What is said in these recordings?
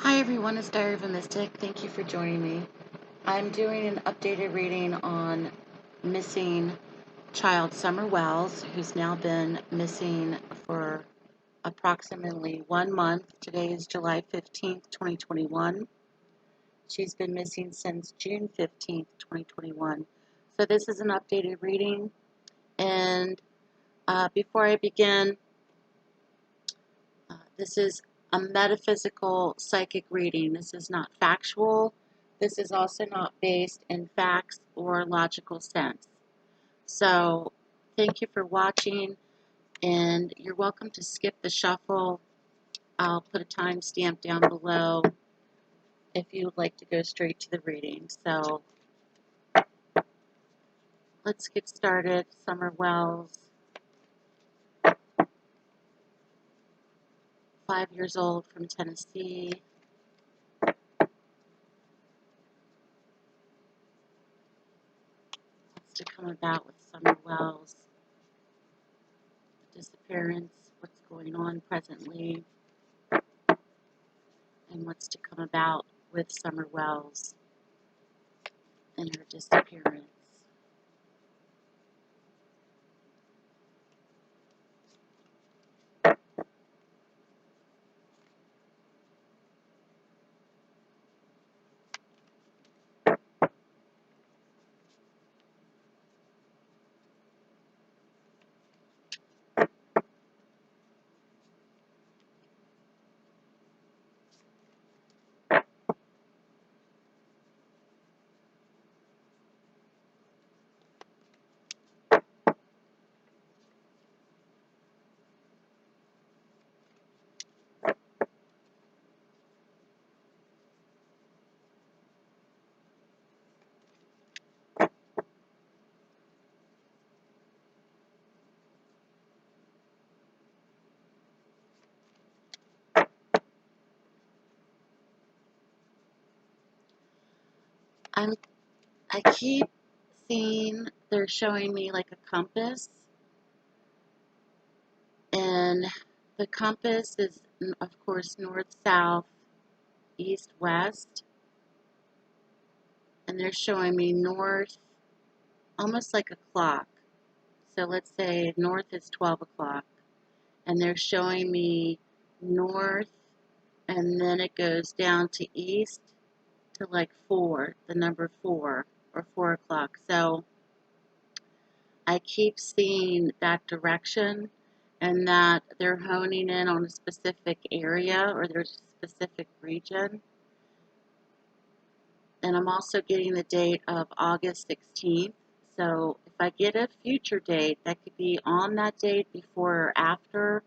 Hi everyone, it's Diary of a Mystic. Thank you for joining me. I'm doing an updated reading on missing child Summer Wells, who's now been missing for approximately 1 month. Today is July 15th, 2021. She's been missing since June 15th, 2021. So this is an updated reading. And before I begin, this is a metaphysical psychic reading. This is not factual. This is also not based in facts or logical sense. So thank you for watching, and you're welcome to skip the shuffle. I'll put a timestamp down below if you would like to go straight to the reading. So let's get started. Summer Wells, 5 years old, from Tennessee. What's to come about with Summer Wells? Disappearance, what's going on presently, and what's to come about with Summer Wells and her disappearance. I keep seeing they're showing me like a compass, and the compass is, of course, north, south, east, west, and they're showing me north, almost like a clock. So let's say north is 12 o'clock, and they're showing me north, and then it goes down to east to like 4, the number 4, or 4 o'clock. So I keep seeing that direction, and that they're honing in on a specific area or their specific region. And I'm also getting the date of August 16th. So if I get a future date, that could be on that date, before or after.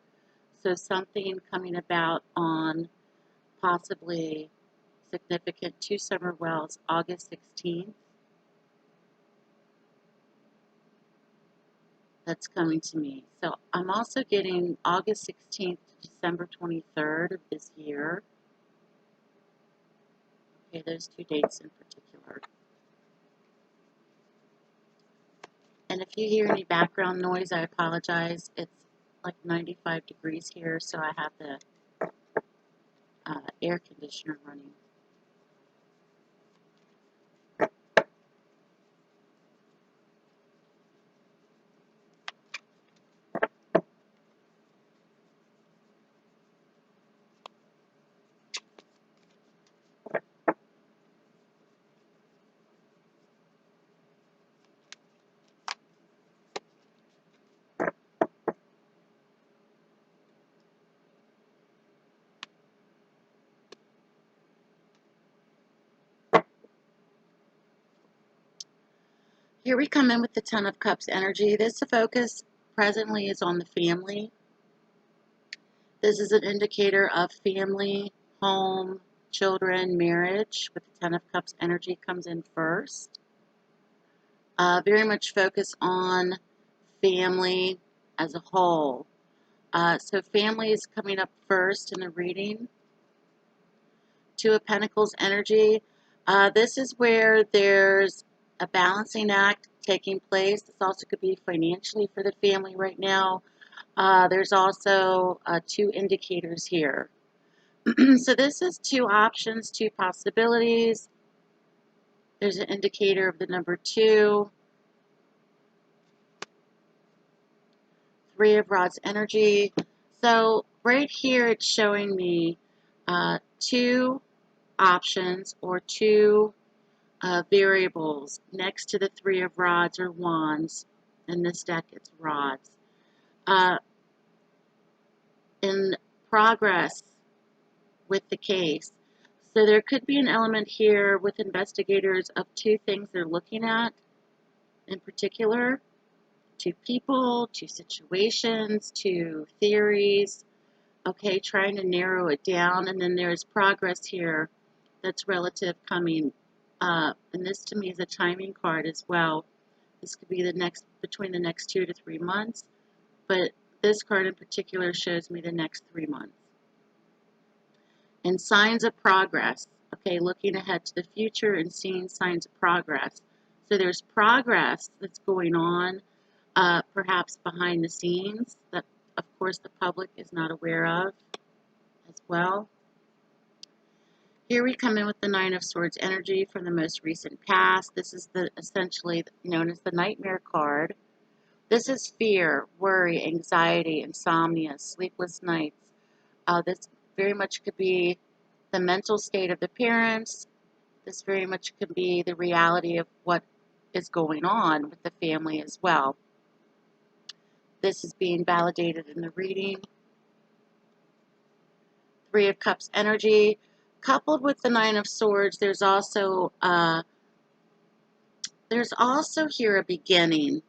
So something coming about on possibly significant to Summer Wells, August 16th. That's coming to me. So I'm also getting August 16th to December 23rd of this year. Okay, those 2 dates in particular. And if you hear any background noise, I apologize. It's like 95 degrees here, so I have the air conditioner running. Here we come in with the Ten of Cups energy. This focus presently is on the family. This is an indicator of family, home, children, marriage, with the Ten of Cups energy comes in first. Very much focus on family as a whole. So family is coming up first in the reading. 2 of Pentacles energy. This is where there's a balancing act taking place. This also could be financially for the family right now. There's also 2 indicators here. So this is two options, two possibilities. There's an indicator of the number 2, 3 of rods energy. So right here it's showing me 2 options or 2 variables next to the 3 of rods or wands. In this deck it's rods. In progress with the case. So there could be an element here with investigators of 2 things they're looking at in particular, 2 people, 2 situations, 2 theories, okay, trying to narrow it down. And then there's progress here that's relative coming, and this to me is a timing card as well. This could be between the next 2 to 3 months, but this card in particular shows me the next 3 months. And signs of progress, okay, looking ahead to the future and seeing signs of progress. So there's progress that's going on, perhaps behind the scenes, that of course the public is not aware of as well. Here we come in with the 9 of Swords energy from the most recent past. This is essentially known as the nightmare card. This is fear, worry, anxiety, insomnia, sleepless nights. This very much could be the mental state of the parents. This very much could be the reality of what is going on with the family as well. This is being validated in the reading. 3 of Cups energy. Coupled with the 9 of Swords, there's also here a beginning.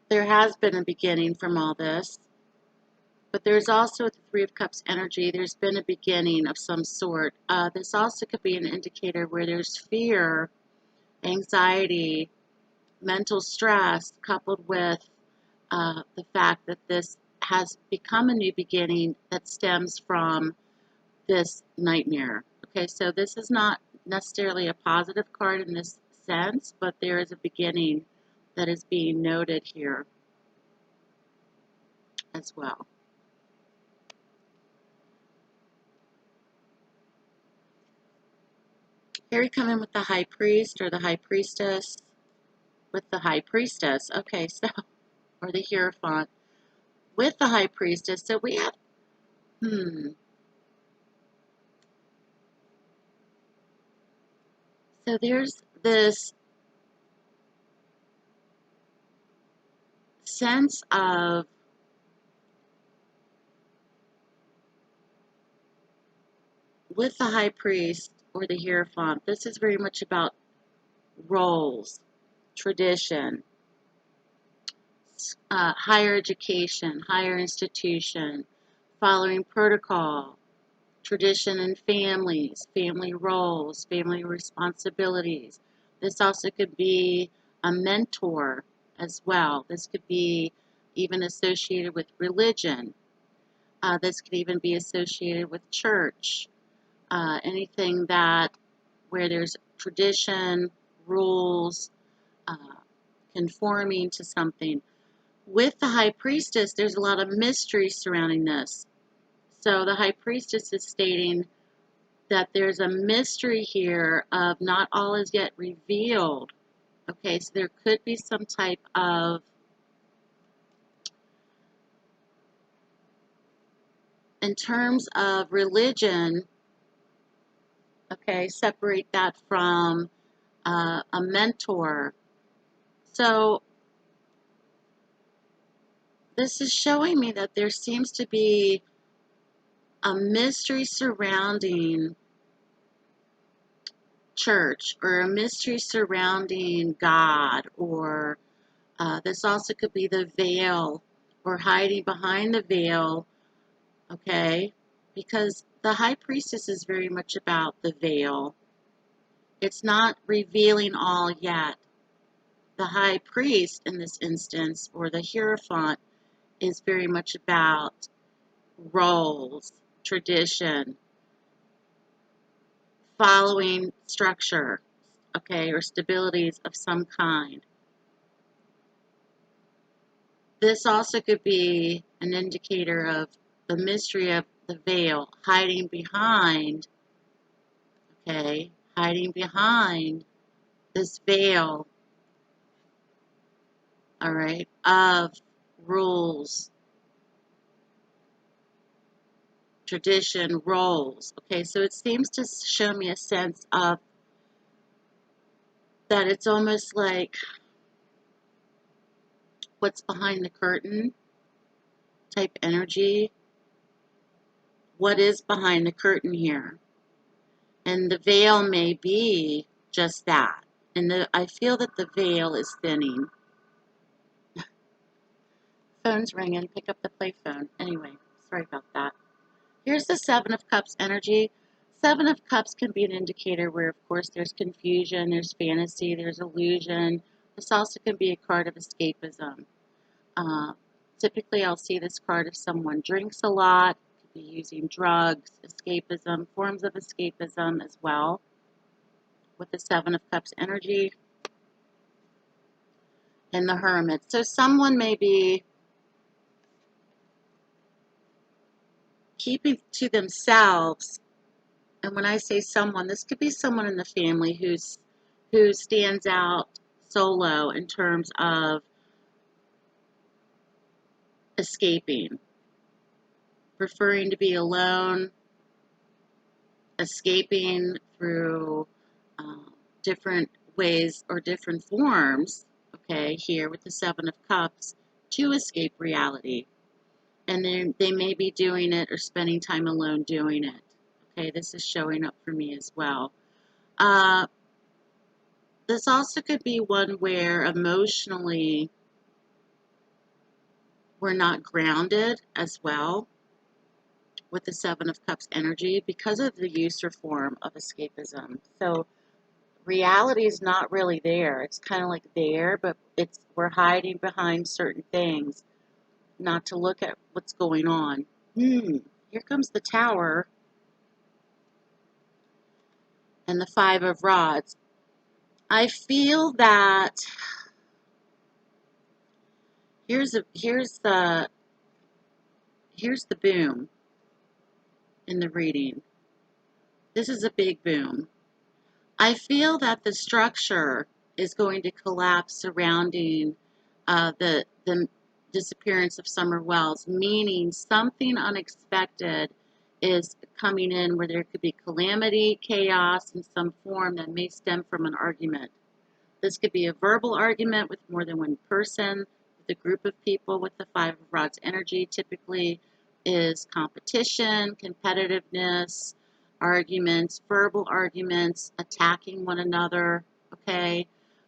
There has been a beginning from all this. But there's also, with the 3 of Cups energy, there's been a beginning of some sort. This also could be an indicator where there's fear, anxiety, mental stress, coupled with the fact that this has become a new beginning that stems from this nightmare. Okay, so this is not necessarily a positive card in this sense, but there is a beginning that is being noted here as well. Here we come in with the High Priest or the High Priestess. With the High Priestess, okay, so, or the Hierophant. With the High Priestess, so we have, so there's this sense of with the High Priest or the Hierophant, this is very much about roles, tradition, higher education, higher institution, following protocol, tradition in families, family roles, family responsibilities. This also could be a mentor as well. This could be even associated with religion. This could even be associated with church. Anything that where there's tradition, rules, conforming to something. With the High Priestess, there's a lot of mystery surrounding this. So the High Priestess is stating that there's a mystery here of not all is yet revealed. Okay, so there could be some type of in terms of religion, okay, separate that from a mentor. So this is showing me that there seems to be a mystery surrounding church or a mystery surrounding God, or this also could be the veil or hiding behind the veil, okay, because the High Priestess is very much about the veil. It's not revealing all yet. The High Priest in this instance, or the Hierophant, is very much about roles, tradition, following structure, okay, or stabilities of some kind. This also could be an indicator of the mystery of the veil, hiding behind, okay, hiding behind this veil, all right, of rules, tradition, roles. Okay, so it seems to show me a sense of that it's almost like what's behind the curtain type energy. What is behind the curtain here? And the veil may be just that. And I feel that the veil is thinning. Phone's ringing. Pick up the play phone. Anyway, sorry about that. Here's the Seven of Cups energy. Seven of Cups can be an indicator where, of course, there's confusion, there's fantasy, there's illusion. This also can be a card of escapism. Uh, Typically, I'll see this card if someone drinks a lot, could be using drugs, escapism, forms of escapism as well, with the Seven of Cups energy, and the Hermit. So someone may be keeping to themselves, and when I say someone, this could be someone in the family who stands out solo in terms of escaping, preferring to be alone, escaping through different ways or different forms, okay, here with the Seven of Cups, to escape reality. And then they may be doing it or spending time alone doing it. Okay, this is showing up for me as well. This also could be one where emotionally we're not grounded as well with the Seven of Cups energy because of the use or form of escapism. So reality is not really there. It's kind of like there, but we're hiding behind certain things, not to look at what's going on. Here comes the Tower and the Five of Rods. I feel that here's the boom in the reading. This is a big boom. I feel that the structure is going to collapse surrounding the disappearance of Summer Wells, meaning something unexpected is coming in where there could be calamity, chaos in some form that may stem from an argument. This could be a verbal argument with more than one person, with a group of people. With the Five of Rods energy typically is competition, competitiveness, arguments, verbal arguments, attacking one another, okay?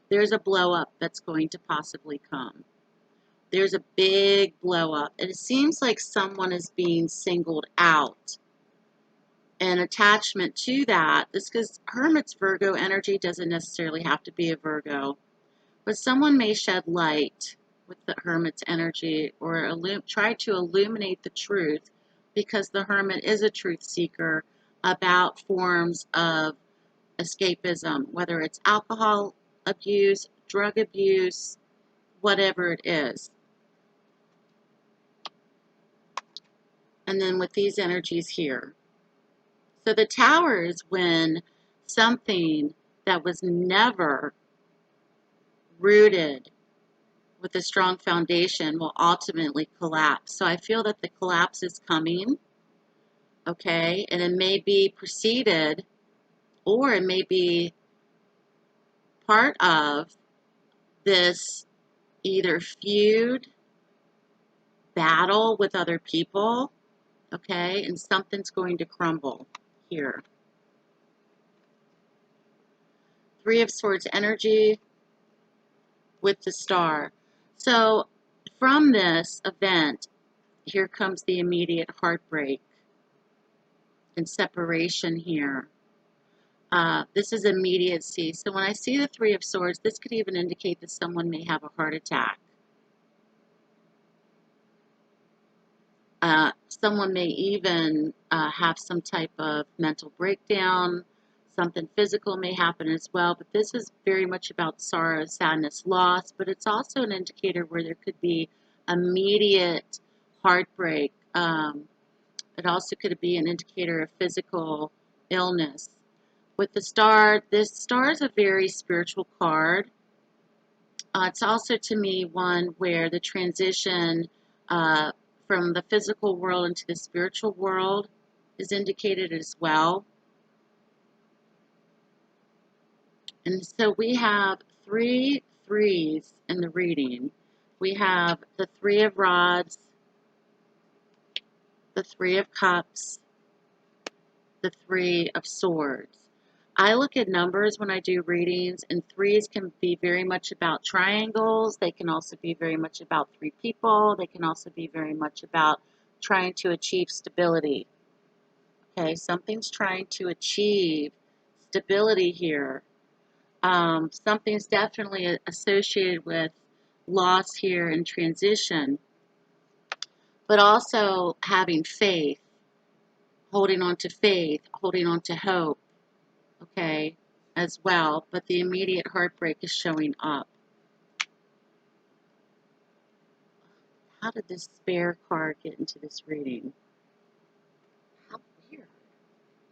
There's a blow up that's going to possibly come. There's a big blow up. And it seems like someone is being singled out. And attachment to that, this because Hermit's Virgo energy doesn't necessarily have to be a Virgo, but someone may shed light with the Hermit's energy or try to illuminate the truth because the Hermit is a truth seeker about forms of escapism, whether it's alcohol abuse, drug abuse, whatever it is. And then with these energies here. So the Tower is when something that was never rooted with a strong foundation will ultimately collapse. So I feel that the collapse is coming, okay? And it may be preceded or it may be part of this either feud, battle with other people, okay? And something's going to crumble here. Three of Swords energy with the Star. So from this event, here comes the immediate heartbreak and separation here. This is immediacy. So when I see the Three of Swords, this could even indicate that someone may have a heart attack. Someone may even have some type of mental breakdown. Something physical may happen as well. But this is very much about sorrow, sadness, loss. But it's also an indicator where there could be immediate heartbreak. It also could be an indicator of physical illness. With the star, this star is a very spiritual card. It's also, to me, one where the transition from the physical world into the spiritual world is indicated as well. And so we have three threes in the reading. We have the Three of Rods, the Three of Cups, the Three of Swords. I look at numbers when I do readings, and threes can be very much about triangles. They can also be very much about three people. They can also be very much about trying to achieve stability. Okay, something's trying to achieve stability here. Something's definitely associated with loss here and transition, but also having faith, holding on to faith, holding on to hope, okay, as well. But the immediate heartbreak is showing up. How did this spare card get into this reading? How weird.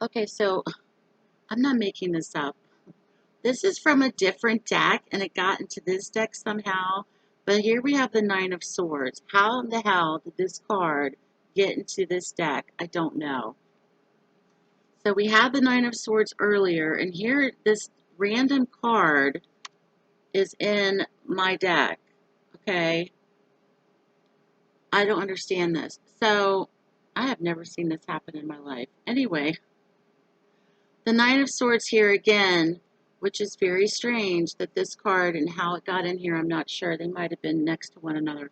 Okay, so I'm not making this up. This is from a different deck, and it got into this deck somehow. But here we have the Nine of Swords. How in the hell did this card get into this deck? I don't know. So we had the Nine of Swords earlier, and here this random card is in my deck. Okay? I don't understand this. So I have never seen this happen in my life. Anyway, the Nine of Swords here again, which is very strange that this card and how it got in here, I'm not sure. They might have been next to one another.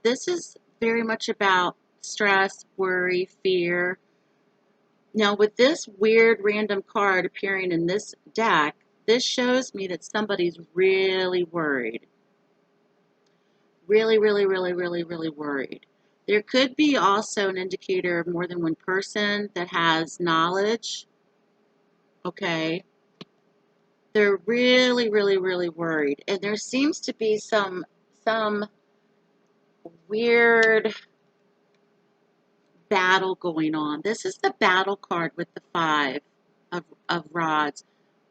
This is very much about stress, worry, fear. Now, with this weird random card appearing in this deck, this shows me that somebody's really worried. Really, really, really, really, really worried. There could be also an indicator of more than one person that has knowledge. Okay. They're really, really, really worried. And there seems to be some weird battle going on. This is the battle card with the Five of Rods.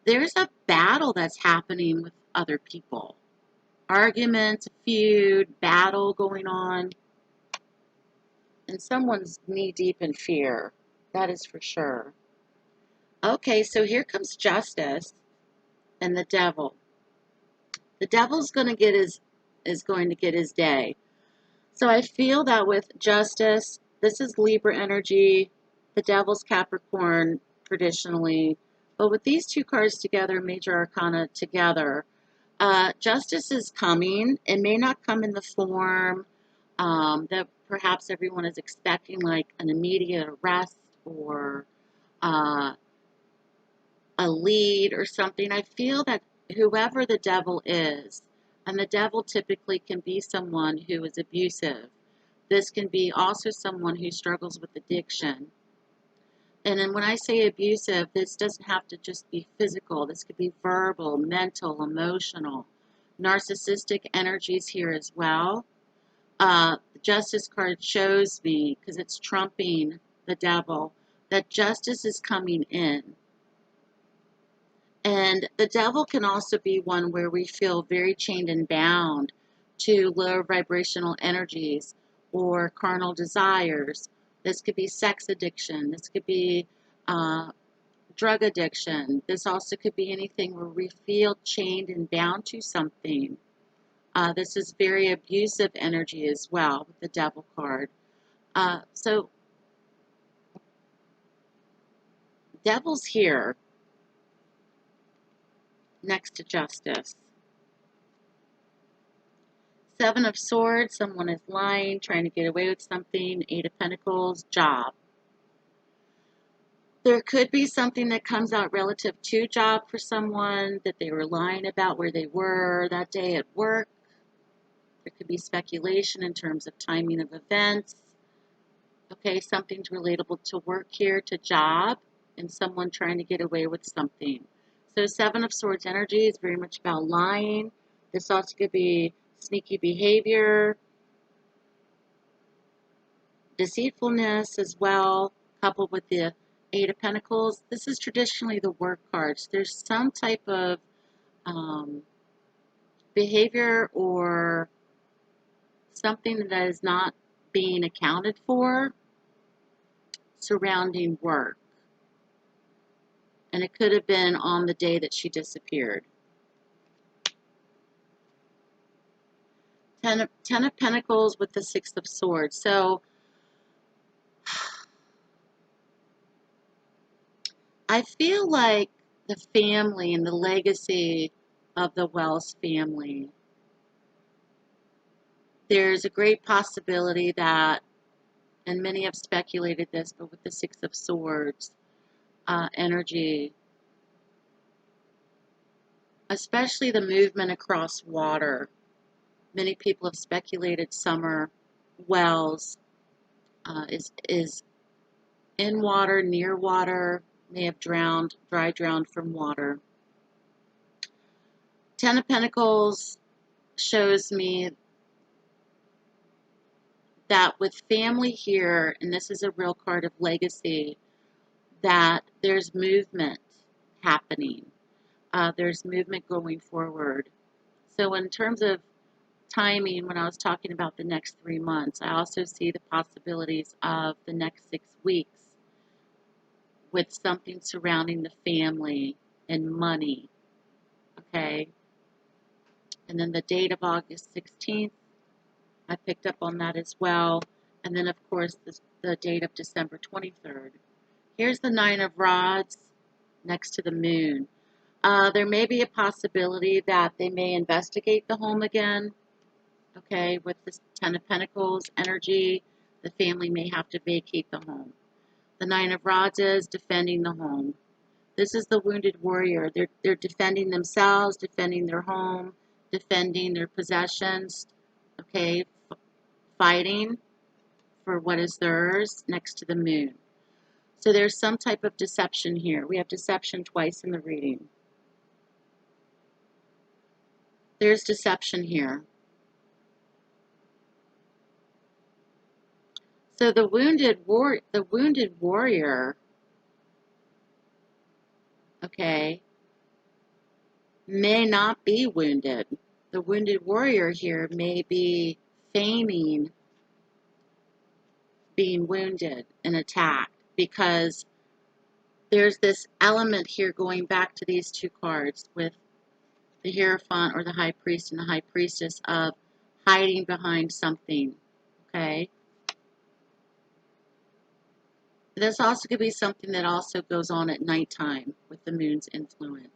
There's a battle that's happening with other people. Arguments, feud, battle going on. And someone's knee-deep in fear. That is for sure. Okay, so here comes Justice and the Devil. The Devil's going to get his day. So I feel that with Justice, this is Libra energy, the Devil's Capricorn traditionally, but with these two cards together, Major Arcana together, Justice is coming. It may not come in the form that perhaps everyone is expecting, like an immediate arrest or uh, a lead or something. I feel that whoever the devil is, and the devil typically can be someone who is abusive. This can be also someone who struggles with addiction. And then when I say abusive, this doesn't have to just be physical. This could be verbal, mental, emotional. Narcissistic energies here as well. The Justice card shows me, because it's trumping the devil, that justice is coming in. And the devil can also be one where we feel very chained and bound to lower vibrational energies or carnal desires. This could be sex addiction. This could be drug addiction. This also could be anything where we feel chained and bound to something. This is very abusive energy as well with the devil card. So devil's here next to justice. Seven of Swords, someone is lying, trying to get away with something. Eight of Pentacles, job. There could be something that comes out relative to job for someone that they were lying about where they were that day at work. There could be speculation in terms of timing of events. Okay, something's relatable to work here, to job, and someone trying to get away with something. So Seven of Swords energy is very much about lying. This also could be sneaky behavior. deceitfulness as well, coupled with the Eight of Pentacles. This is traditionally the work cards. There's some type of um, behavior or something that is not being accounted for surrounding work. And it could have been on the day that she disappeared. Ten of Pentacles with the Six of Swords. So I feel like the family and the legacy of the Wells family, there's a great possibility that, and many have speculated this, but with the Six of Swords energy, especially the movement across water, many people have speculated Summer Wells is in water, near water, may have drowned, dry drowned from water. Ten of Pentacles shows me that with family here, and this is a real card of legacy, that there's movement happening. There's movement going forward. So in terms of timing, when I was talking about the next 3 months, I also see the possibilities of the next 6 weeks with something surrounding the family and money. Okay? And then the date of August 16th, I picked up on that as well. And then, of course, the date of December 23rd. Here's the Nine of Rods next to the moon. There may be a possibility that they may investigate the home again. Okay, with this Ten of Pentacles energy, the family may have to vacate the home. The Nine of Rods is defending the home. This is the wounded warrior. They're defending themselves, defending their home, defending their possessions, okay, fighting for what is theirs next to the moon. So there's some type of deception here. We have deception twice in the reading. There's deception here. So the wounded warrior, okay, may not be wounded. The wounded warrior here may be feigning being wounded and attacked, because there's this element here going back to these two cards with the Hierophant or the High Priest and the High Priestess of hiding behind something, okay? This also could be something that also goes on at nighttime with the moon's influence.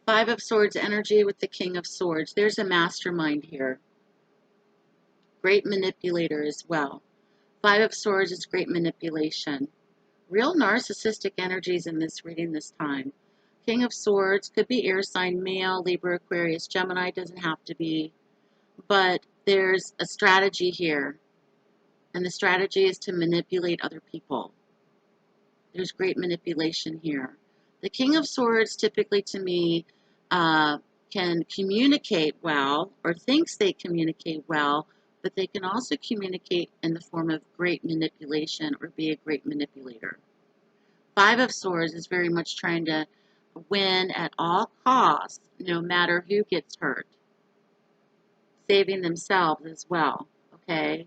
Five of Swords energy with the King of Swords. There's a mastermind here. Great manipulator as well. Five of Swords is great manipulation. Real narcissistic energies in this reading this time. King of Swords could be air sign, male, Libra, Aquarius, Gemini, doesn't have to be. But there's a strategy here. And the strategy is to manipulate other people. There's great manipulation here. The King of Swords typically to me can communicate well, or thinks they communicate well, but they can also communicate in the form of great manipulation or be a great manipulator. Five of Swords is very much trying to win at all costs, no matter who gets hurt. Saving themselves as well, okay?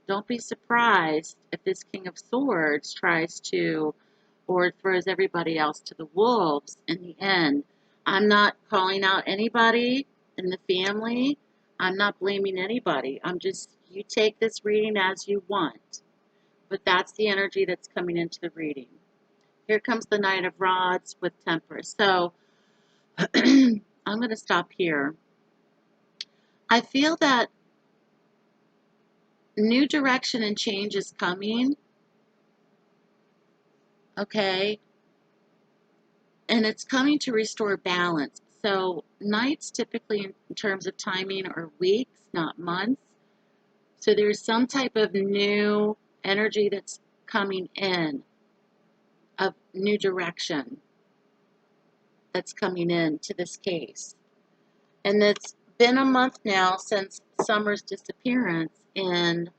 Don't be surprised if this King of Swords tries to, or throws everybody else to the wolves in the end. I'm not calling out anybody in the family. I'm not blaming anybody. I'm just, you take this reading as you want. But that's the energy that's coming into the reading. Here comes the Knight of Rods with Temperance. So I'm going to stop here. I feel that new direction and change is coming. Okay. And it's coming to restore balance. So nights typically in terms of timing are weeks, not months. So there's some type of new energy that's coming in, of new direction that's coming in to this case. And it's been a month now since Summer's disappearance, and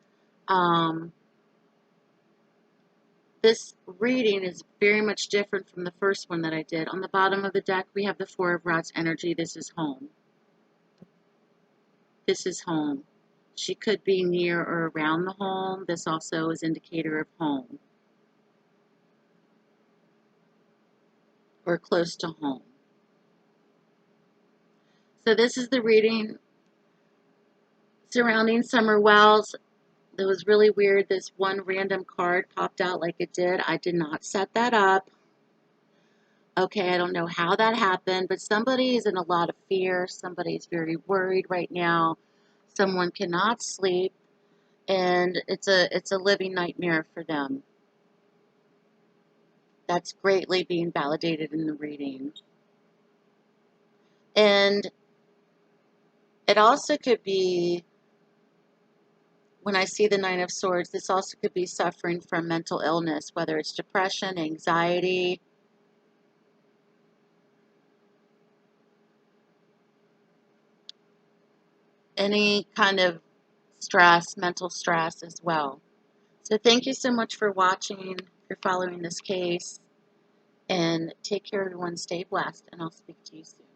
this reading is very much different from the first one that I did. On the bottom of the deck, we have the Four of Rods energy. This is home. This is home. She could be near or around the home. This also is indicator of home or close to home. So this is the reading surrounding Summer Wells. It was really weird. This one random card popped out like it did. I did not set that up. Okay, I don't know how that happened, but somebody is in a lot of fear. Somebody's very worried right now. Someone cannot sleep, and it's a living nightmare for them. That's greatly being validated in the reading. And it also could be, when I see the Nine of Swords, this also could be suffering from mental illness, whether it's depression, anxiety, any kind of stress, mental stress as well. So thank you so much for watching, for following this case, and take care everyone, stay blessed, and I'll speak to you soon.